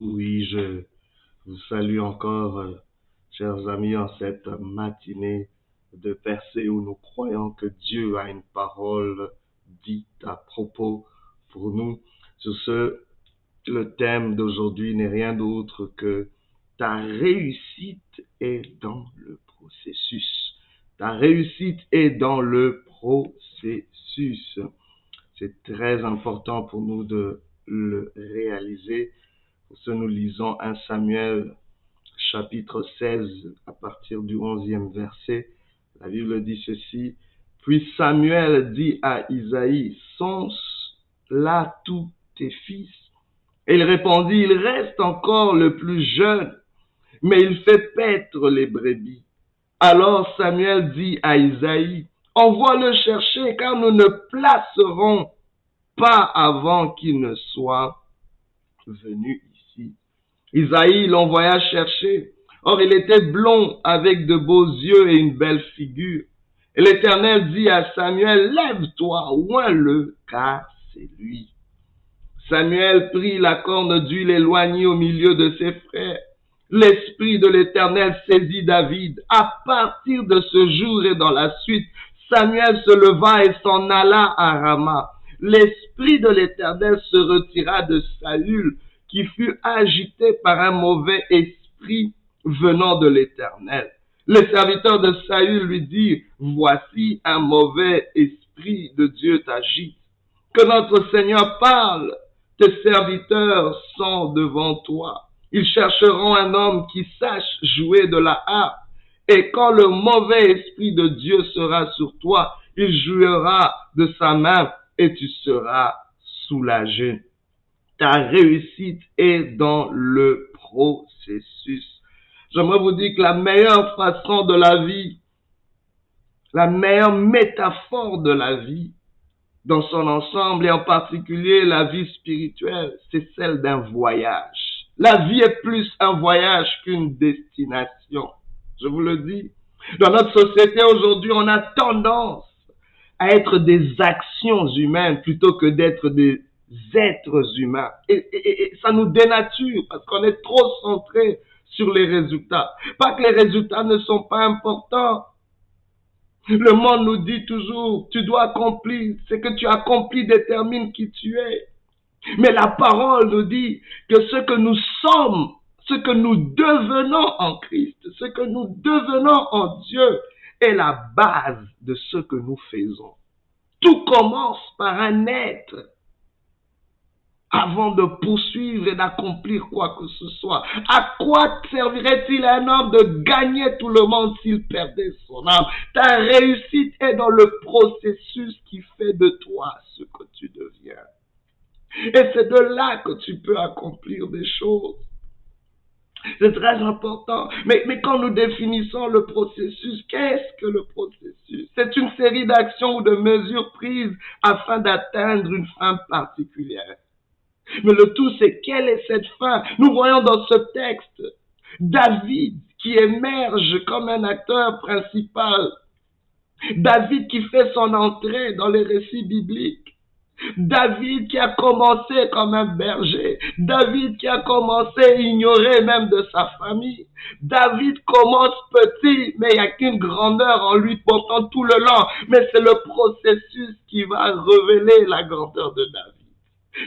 Oui, je vous salue encore, chers amis, en cette matinée de percée où nous croyons que Dieu a une parole dite à propos pour nous. Sur ce, le thème d'aujourd'hui n'est rien d'autre que ta réussite est dans le processus. Ta réussite est dans le processus. C'est très important pour nous de le réaliser. Pour ce, nous lisons 1 Samuel chapitre 16 à partir du 11e verset. La Bible dit ceci. Puis Samuel dit à Isaïe, sont là tous tes fils? Et il répondit, il reste encore le plus jeune, mais il fait paître les brebis. Alors Samuel dit à Isaïe, envoie-le chercher car nous ne placerons pas avant qu'il ne soit venu ici. Isaïe l'envoya chercher. Or, il était blond, avec de beaux yeux et une belle figure. Et l'Éternel dit à Samuel, lève-toi, oins-le, car c'est lui. Samuel prit la corne d'huile éloignée au milieu de ses frères. L'Esprit de l'Éternel saisit David. À partir de ce jour et dans la suite, Samuel se leva et s'en alla à Rama. L'Esprit de l'Éternel se retira de Saül, qui fut agité par un mauvais esprit venant de l'Éternel. Les serviteurs de Saül lui dirent, voici un mauvais esprit de Dieu t'agite. Que notre Seigneur parle, tes serviteurs sont devant toi. Ils chercheront un homme qui sache jouer de la harpe. Et quand le mauvais esprit de Dieu sera sur toi, il jouera de sa main et tu seras soulagé. Ta réussite est dans le processus. J'aimerais vous dire que la meilleure façon de la vie, la meilleure métaphore de la vie, dans son ensemble et en particulier la vie spirituelle, c'est celle d'un voyage. La vie est plus un voyage qu'une destination. Je vous le dis. Dans notre société aujourd'hui, on a tendance à être des actions humaines plutôt que d'être des êtres humains. Et ça nous dénature parce qu'on est trop centré sur les résultats. Pas que les résultats ne sont pas importants. Le monde nous dit toujours, tu dois accomplir, ce que tu accomplis détermine qui tu es. Mais la parole nous dit que ce que nous sommes, ce que nous devenons en Christ, ce que nous devenons en Dieu est la base de ce que nous faisons. Tout commence par un être avant de poursuivre et d'accomplir quoi que ce soit. À quoi servirait-il à un homme de gagner tout le monde s'il perdait son âme? Ta réussite est dans le processus qui fait de toi ce que tu deviens. Et c'est de là que tu peux accomplir des choses. C'est très important. Mais quand nous définissons le processus, qu'est-ce que le processus? C'est une série d'actions ou de mesures prises afin d'atteindre une fin particulière. Mais le tout, c'est quelle est cette fin? Nous voyons dans ce texte David qui émerge comme un acteur principal. David qui fait son entrée dans les récits bibliques. David qui a commencé comme un berger. David qui a commencé à ignorer même de sa famille. David commence petit, mais il n'y a qu'une grandeur en lui pourtant tout le long. Mais c'est le processus qui va révéler la grandeur de David.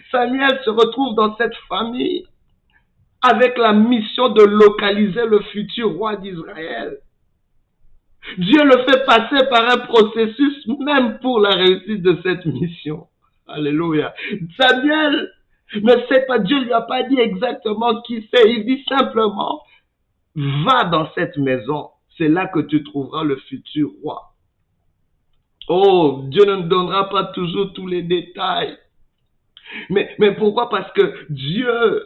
Samuel se retrouve dans cette famille avec la mission de localiser le futur roi d'Israël. Dieu le fait passer par un processus même pour la réussite de cette mission. Alléluia. Samuel ne sait pas, Dieu ne lui a pas dit exactement qui c'est. Il dit simplement, va dans cette maison. C'est là que tu trouveras le futur roi. Oh, Dieu ne nous donnera pas toujours tous les détails. Mais pourquoi? Parce que Dieu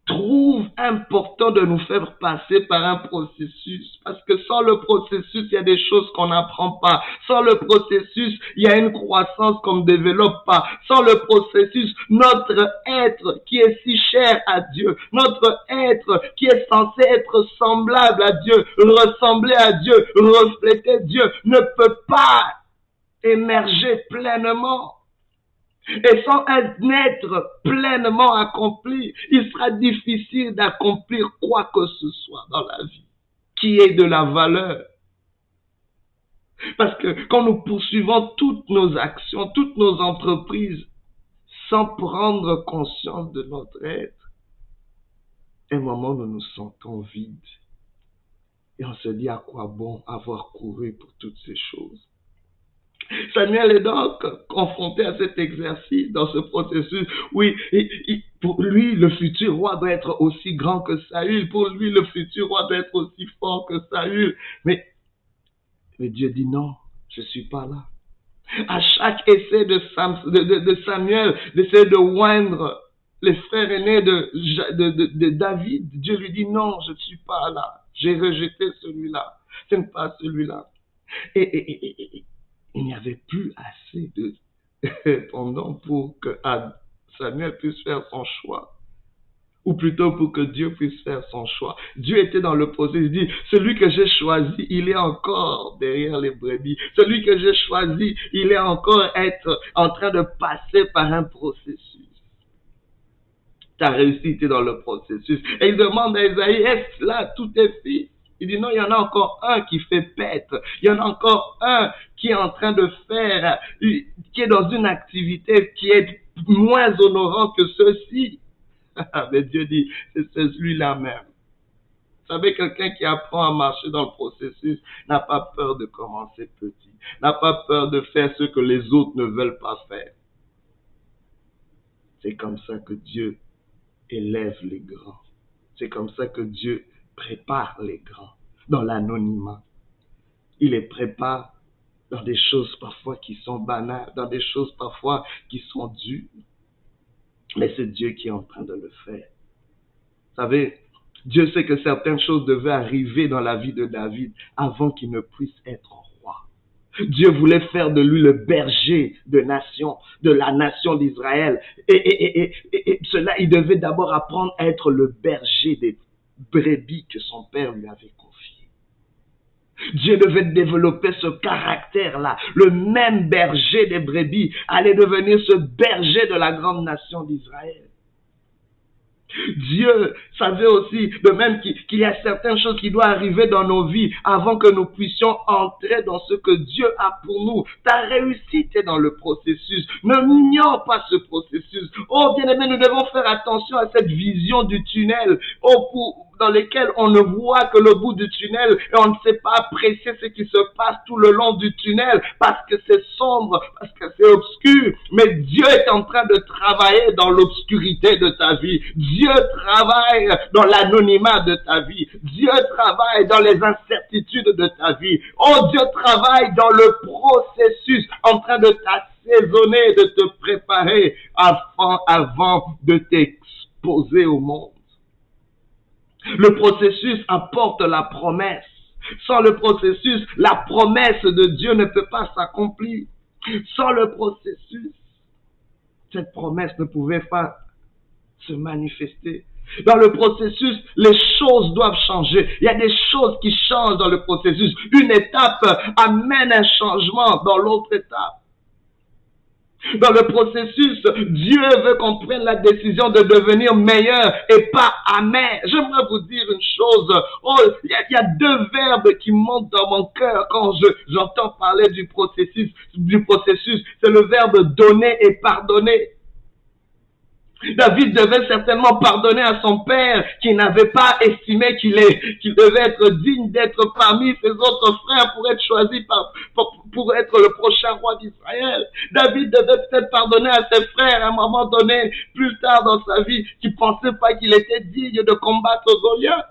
trouve important de nous faire passer par un processus. Parce que sans le processus, il y a des choses qu'on n'apprend pas. Sans le processus, il y a une croissance qu'on ne développe pas. Sans le processus, notre être qui est si cher à Dieu, notre être qui est censé être semblable à Dieu, ressembler à Dieu, refléter Dieu, ne peut pas émerger pleinement. Et sans un être pleinement accompli, il sera difficile d'accomplir quoi que ce soit dans la vie qui ait de la valeur. Parce que quand nous poursuivons toutes nos actions, toutes nos entreprises, sans prendre conscience de notre être, à un moment nous nous sentons vides. Et on se dit à quoi bon avoir couru pour toutes ces choses. Samuel est donc confronté à cet exercice dans ce processus. Oui, pour lui, le futur roi doit être aussi grand que Saül. Pour lui, le futur roi doit être aussi fort que Saül. Mais Dieu dit non, je ne suis pas là. À chaque essai de Samuel d'essayer de oindre les frères aînés de David, Dieu lui dit non, je ne suis pas là. J'ai rejeté celui-là. Ce n'est pas celui-là. Et il n'y avait plus assez de pendant pour que Samuel puisse faire son choix. Ou plutôt pour que Dieu puisse faire son choix. Dieu était dans le processus. Il dit, celui que j'ai choisi, il est encore derrière les brebis. Celui que j'ai choisi, il est encore en train de passer par un processus. Ta réussite est dans le processus. Et il demande à Isaïe, est-ce là tous tes fils? Il dit non, il y en a encore un qui fait paître. Il y en a encore un qui est en train de faire, qui est dans une activité qui est moins honorante que ceux-ci. Mais Dieu dit, c'est celui-là même. Vous savez, quelqu'un qui apprend à marcher dans le processus n'a pas peur de commencer petit, n'a pas peur de faire ce que les autres ne veulent pas faire. C'est comme ça que Dieu élève les grands. C'est comme ça que Dieu prépare les grands dans l'anonymat. Il les prépare dans des choses parfois qui sont banales, dans des choses parfois qui sont dures. Mais c'est Dieu qui est en train de le faire. Vous savez, Dieu sait que certaines choses devaient arriver dans la vie de David avant qu'il ne puisse être roi. Dieu voulait faire de lui le berger de la nation d'Israël. Et cela, il devait d'abord apprendre à être le berger des brebis que son père lui avait confié. Dieu devait développer ce caractère-là. Le même berger des brebis allait devenir ce berger de la grande nation d'Israël. Dieu savait aussi de même qu'il y a certaines choses qui doivent arriver dans nos vies avant que nous puissions entrer dans ce que Dieu a pour nous. Ta réussite est dans le processus. Ne ignore pas ce processus. Oh bien-aimé, nous devons faire attention à cette vision du tunnel dans lequel on ne voit que le bout du tunnel et on ne sait pas apprécier ce qui se passe tout le long du tunnel parce que c'est sombre, parce que c'est obscur. Mais Dieu est en train de travailler dans l'obscurité de ta vie. Dieu travaille dans l'anonymat de ta vie. Dieu travaille dans les incertitudes de ta vie. Oh, Dieu travaille dans le processus en train de t'assaisonner, de te préparer avant de t'exposer au monde. Le processus apporte la promesse. Sans le processus, la promesse de Dieu ne peut pas s'accomplir. Sans le processus, cette promesse ne pouvait pas se manifester. Dans le processus, les choses doivent changer. Il y a des choses qui changent dans le processus. Une étape amène un changement dans l'autre étape. Dans le processus, Dieu veut qu'on prenne la décision de devenir meilleur et pas amer. J'aimerais vous dire une chose. Oh, il y a deux verbes qui montent dans mon cœur quand j'entends parler du processus. C'est le verbe donner et pardonner. David devait certainement pardonner à son père qui n'avait pas estimé qu'il devait être digne d'être parmi ses autres frères pour être choisi pour être le prochain roi d'Israël. David devait peut-être pardonner à ses frères à un moment donné, plus tard dans sa vie, qui ne pensaient pas qu'il était digne de combattre Goliath.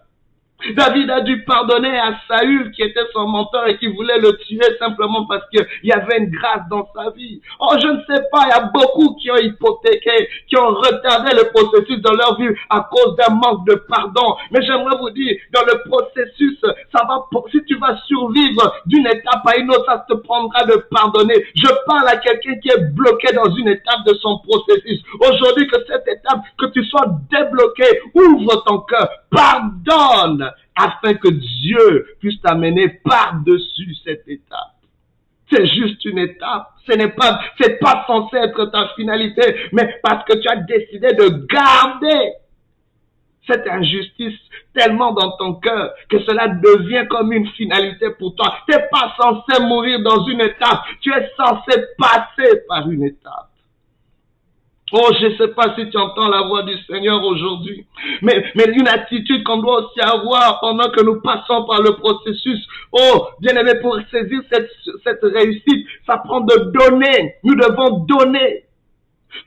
David a dû pardonner à Saül qui était son mentor et qui voulait le tuer simplement parce qu'il y avait une grâce dans sa vie. Oh, je ne sais pas, il y a beaucoup qui ont hypothéqué, qui ont retardé le processus dans leur vie à cause d'un manque de pardon. Mais j'aimerais vous dire, dans le processus, si tu vas survivre d'une étape à une autre, ça te prendra de pardonner. Je parle à quelqu'un qui est bloqué dans une étape de son processus. Aujourd'hui, que cette étape, que tu sois débloqué, ouvre ton cœur, pardonne, afin que Dieu puisse t'amener par-dessus cette étape. C'est juste une étape. C'est pas censé être ta finalité, mais parce que tu as décidé de garder cette injustice tellement dans ton cœur que cela devient comme une finalité pour toi. Tu n'es pas censé mourir dans une étape. Tu es censé passer par une étape. Oh, je ne sais pas si tu entends la voix du Seigneur aujourd'hui, mais une attitude qu'on doit aussi avoir pendant que nous passons par le processus. Oh, bien-aimé, pour saisir cette réussite, ça prend de donner. Nous devons donner.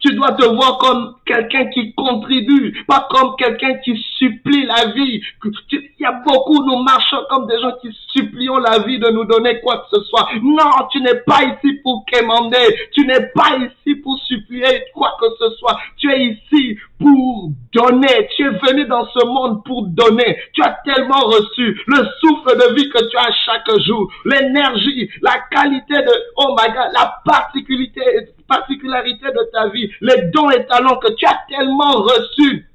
Tu dois te voir comme quelqu'un qui contribue, pas comme quelqu'un qui supplie la vie. Il y a beaucoup, nous marchons comme des gens qui supplions la vie de nous donner quoi que ce soit. Non, tu n'es pas ici pour quémander. Tu n'es pas ici pour supplier quoi que ce soit. Tu es ici pour donner. Tu es venu dans ce monde pour donner. Tu as tellement reçu le souffle de vie que tu as chaque jour, l'énergie, la qualité de, oh my God, la particularité de ta vie, les dons et talents que tu as tellement reçus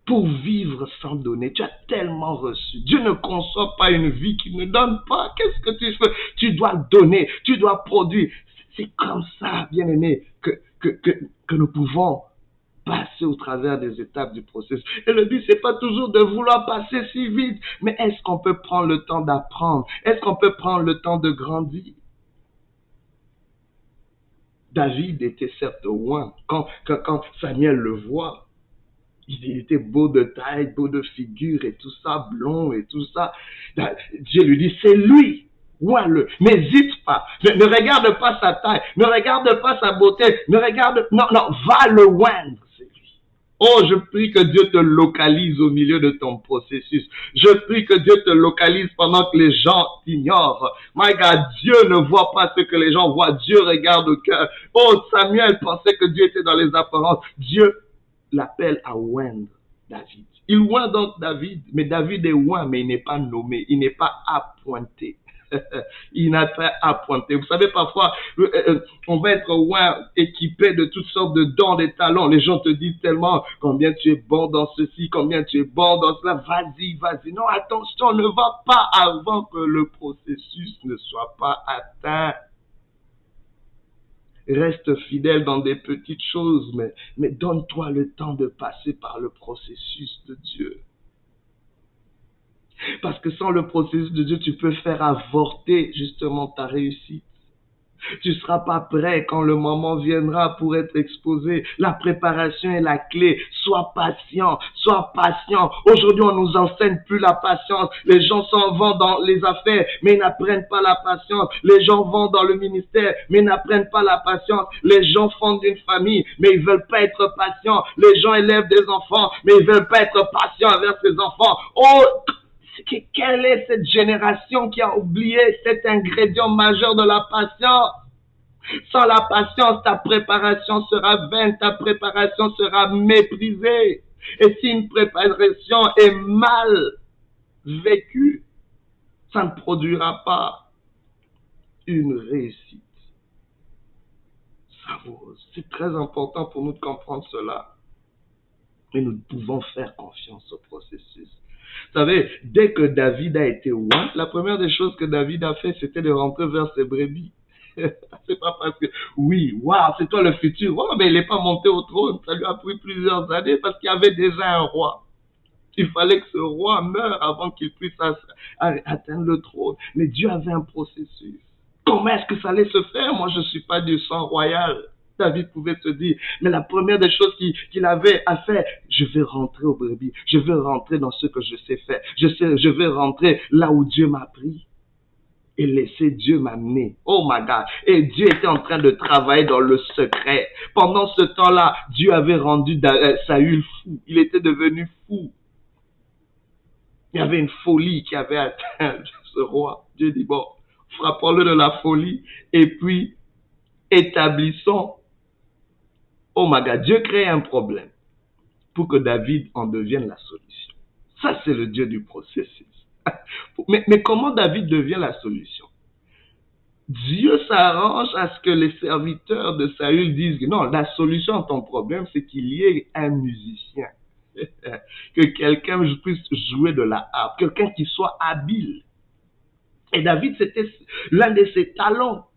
pour vivre sans donner. Tu as tellement reçu. Dieu ne conçoit pas une vie qui ne donne pas. Qu'est-ce que tu fais? Tu dois donner, tu dois produire. C'est comme ça, bien-aimé, que nous pouvons passer au travers des étapes du processus. Et le but, c'est pas toujours de vouloir passer si vite, mais est-ce qu'on peut prendre le temps d'apprendre? Est-ce qu'on peut prendre le temps de grandir? David était certes loin. Quand Samuel le voit, il était beau de taille, beau de figure et tout ça, blond et tout ça. Dieu lui dit, c'est lui. Vois-le. N'hésite pas. Ne regarde pas sa taille. Ne regarde pas sa beauté. Non, va le oindre. C'est lui. Oh, je prie que Dieu te localise au milieu de ton processus. Je prie que Dieu te localise pendant que les gens t'ignorent. My God, Dieu ne voit pas ce que les gens voient. Dieu regarde au cœur. Oh, Samuel pensait que Dieu était dans les apparences. Dieu l'appelle à oindre David. Il oint donc David, mais David est oint, mais il n'est pas nommé, il n'est pas appointé. Il n'a pas appointé. Vous savez, parfois, on va être oint, équipé de toutes sortes de dons, des talents. Les gens te disent tellement combien tu es bon dans ceci, combien tu es bon dans cela. Vas-y. Non, attention, ne va pas avant que le processus ne soit pas atteint. Reste fidèle dans des petites choses, mais donne-toi le temps de passer par le processus de Dieu. Parce que sans le processus de Dieu, tu peux faire avorter justement ta réussite. Tu ne seras pas prêt quand le moment viendra pour être exposé. La préparation est la clé. Sois patient. Aujourd'hui, on nous enseigne plus la patience. Les gens s'en vont dans les affaires, mais ils n'apprennent pas la patience. Les gens vont dans le ministère, mais ils n'apprennent pas la patience. Les gens fondent une famille, mais ils veulent pas être patients. Les gens élèvent des enfants, mais ils veulent pas être patients envers ces enfants. Oh! Quelle est cette génération qui a oublié cet ingrédient majeur de la patience? Sans la patience, ta préparation sera vaine, ta préparation sera méprisée. Et si une préparation est mal vécue, ça ne produira pas une réussite savoureuse. C'est très important pour nous de comprendre cela. Et nous pouvons faire confiance au processus. Vous savez, dès que David a été oint, la première des choses que David a fait, c'était de rentrer vers ses brebis. C'est pas parce que, oui, waouh, c'est toi le futur. Oh, mais il n'est pas monté au trône. Ça lui a pris plusieurs années parce qu'il y avait déjà un roi. Il fallait que ce roi meure avant qu'il puisse atteindre le trône. Mais Dieu avait un processus. Comment est-ce que ça allait se faire? Moi, je ne suis pas du sang royal. David pouvait se dire, mais la première des choses qu'il avait à faire, je vais rentrer au brebis, je vais rentrer dans ce que je sais faire, je vais rentrer là où Dieu m'a pris et laisser Dieu m'amener. Oh my God! Et Dieu était en train de travailler dans le secret. Pendant ce temps-là, Dieu avait rendu Saül fou. Il était devenu fou. Il y avait une folie qui avait atteint ce roi. Dieu dit, bon, frappons-le de la folie et puis établissons. Oh my God, Dieu crée un problème pour que David en devienne la solution. Ça, c'est le Dieu du processus. Mais comment David devient la solution? Dieu s'arrange à ce que les serviteurs de Saül disent que non, la solution à ton problème, c'est qu'il y ait un musicien. Que quelqu'un puisse jouer de la harpe, quelqu'un qui soit habile. Et David, c'était l'un de ses talents.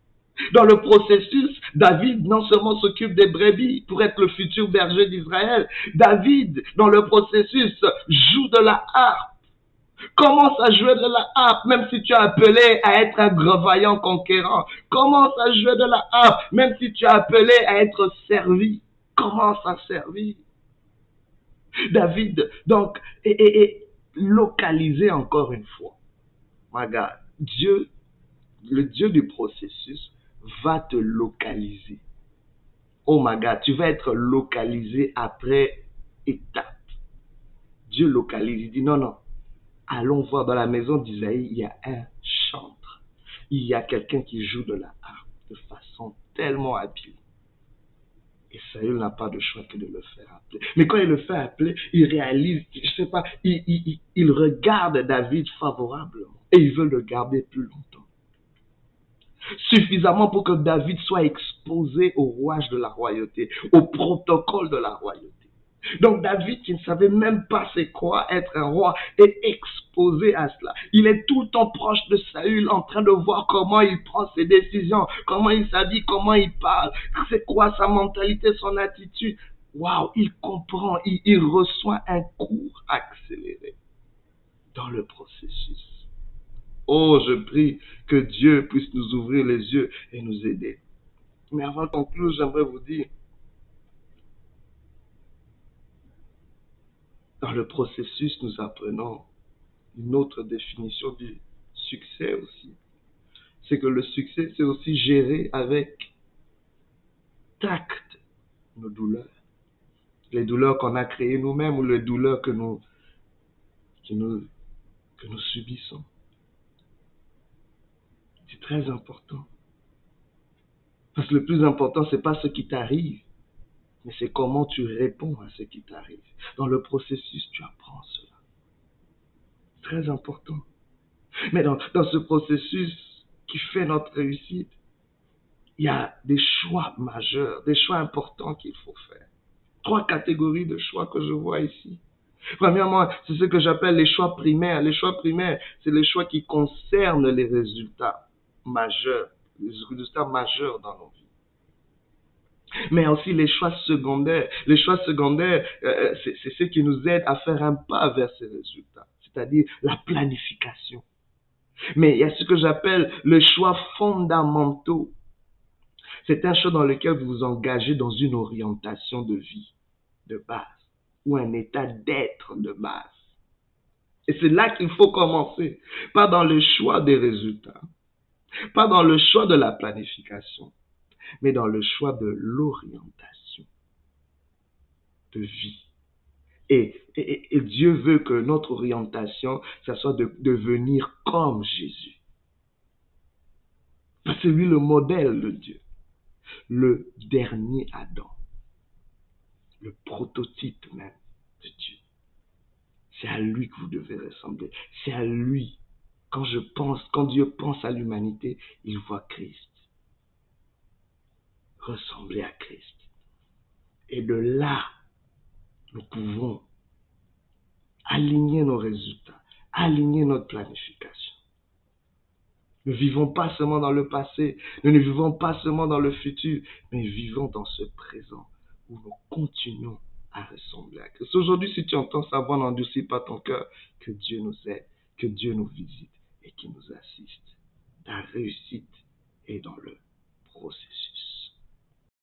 Dans le processus, David non seulement s'occupe des brebis pour être le futur berger d'Israël, David, dans le processus, joue de la harpe. Commence à jouer de la harpe, même si tu es appelé à être un grand vaillant conquérant. Commence à jouer de la harpe, même si tu es appelé à être servi. Commence à servir. David, donc, est localisé encore une fois. Regarde, Dieu, le Dieu du processus, va te localiser. Oh my God, tu vas être localisé après étape. Dieu localise, il dit non, non. Allons voir dans la maison d'Isaïe, il y a un chantre. Il y a quelqu'un qui joue de la harpe de façon tellement habile. Et Saül n'a pas de choix que de le faire appeler. Mais quand il le fait appeler, il réalise, je sais pas, il regarde David favorablement et il veut le garder plus longtemps. Suffisamment pour que David soit exposé au rouage de la royauté, au protocole de la royauté. Donc David, qui ne savait même pas c'est quoi être un roi, est exposé à cela. Il est tout le temps proche de Saül, en train de voir comment il prend ses décisions, comment il s'habille, comment il parle, c'est quoi sa mentalité, son attitude. Waouh, il comprend, il reçoit un cours accéléré dans le processus. Oh, je prie que Dieu puisse nous ouvrir les yeux et nous aider. Mais avant de conclure, j'aimerais vous dire, dans le processus, nous apprenons une autre définition du succès aussi. C'est que le succès, c'est aussi gérer avec tact nos douleurs. Les douleurs qu'on a créées nous-mêmes ou les douleurs que nous subissons. C'est très important. Parce que le plus important, c'est pas ce qui t'arrive, mais c'est comment tu réponds à ce qui t'arrive. Dans le processus, tu apprends cela. C'est très important. Mais dans ce processus qui fait notre réussite, il y a des choix majeurs, des choix importants qu'il faut faire. 3 catégories de choix que je vois ici. Premièrement, c'est ce que j'appelle les choix primaires. Les choix primaires, c'est les choix qui concernent les résultats majeurs dans nos vies. Mais aussi les choix secondaires. Les choix secondaires, c'est ce qui nous aide à faire un pas vers ces résultats, c'est-à-dire la planification. Mais il y a ce que j'appelle les choix fondamentaux. C'est un choix dans lequel vous vous engagez dans une orientation de vie de base ou un état d'être de base. Et c'est là qu'il faut commencer, pas dans le choix des résultats, pas dans le choix de la planification, mais dans le choix de l'orientation de vie. Et Dieu veut que notre orientation, ça soit de devenir comme Jésus. C'est lui le modèle de Dieu, le dernier Adam, le prototype même de Dieu. C'est à lui que vous devez ressembler. C'est à lui. Quand Dieu pense à l'humanité, il voit Christ. Ressembler à Christ. Et de là, nous pouvons aligner nos résultats, aligner notre planification. Ne vivons pas seulement dans le passé, nous ne vivons pas seulement dans le futur, mais vivons dans ce présent où nous continuons à ressembler à Christ. Aujourd'hui, si tu entends sa voix, n'endurcis pas ton cœur, que Dieu nous aide, que Dieu nous visite et qu'il nous assiste. Ta réussite est dans le processus.